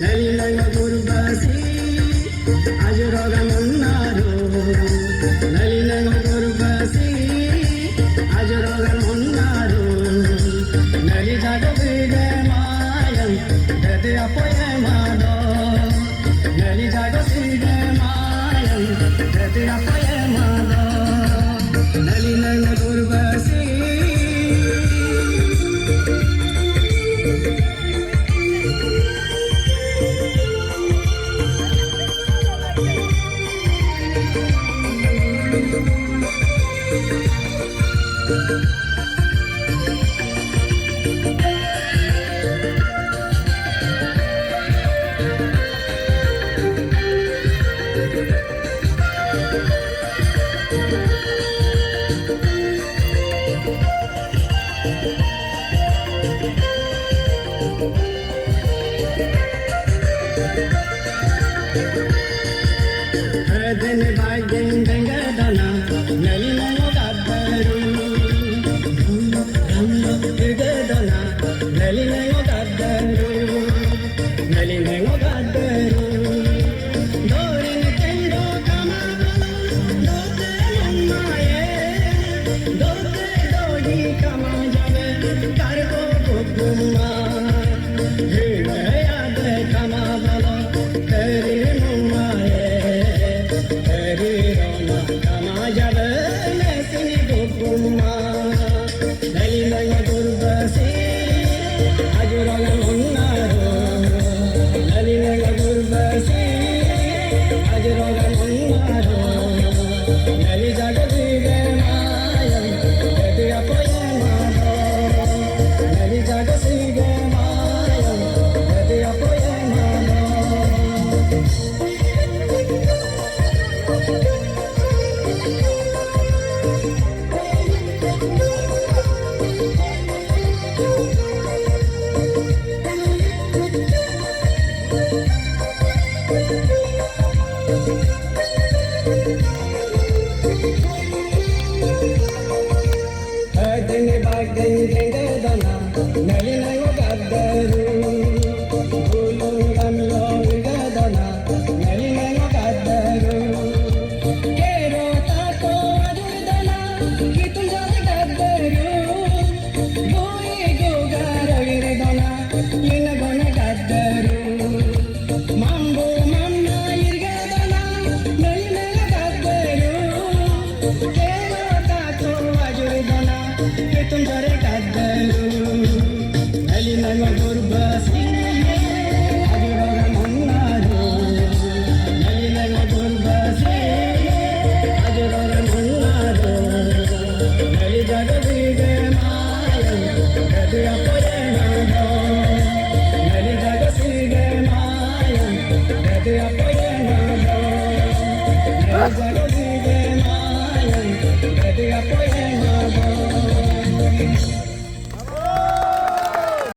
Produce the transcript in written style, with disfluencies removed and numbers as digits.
Nalina gurbasi ajroga munnaru Nalina gurbasi ajroga munnaru Nali jago bide mayam dede apoye mado Nali jago bide mayam dede apoye mado Nalina gurbasi Then by then Bengadana, Nalina Gadaru, Gadana, Nalina Gadaru, Nalina Gadaru, Dorin Tendo Kamala, Dote Mamaye, Dote Dodi Kamajabe, Kargo Pukuma, Hidaya de Kamabala, Teri Mamaye. Nalina gurbasi ajroga munnaru Nalina gurbasi ajroga munnaru Nali jago bide mayam dede apoye mado Nali jago bide mayam dede apoye mado Dene bagden dengadana Nalina Gadaru Gulu gamlo gadana Nalina Gadaru Kero tako adudana Kitunjare Gadaru Goye gogara girdana Lina gona Gadaru Mambo mamma irgadana Nalina Gadaru Kero tako adudana Kitunjare Gadaru Nalina gurbasi ajroga munnaru Nalina gurbasi ajroga munnaru Nali jago bide mayam dede apoye mado Nali jago bide mayam dede apoye mado Nali jago bide mayam dede apoye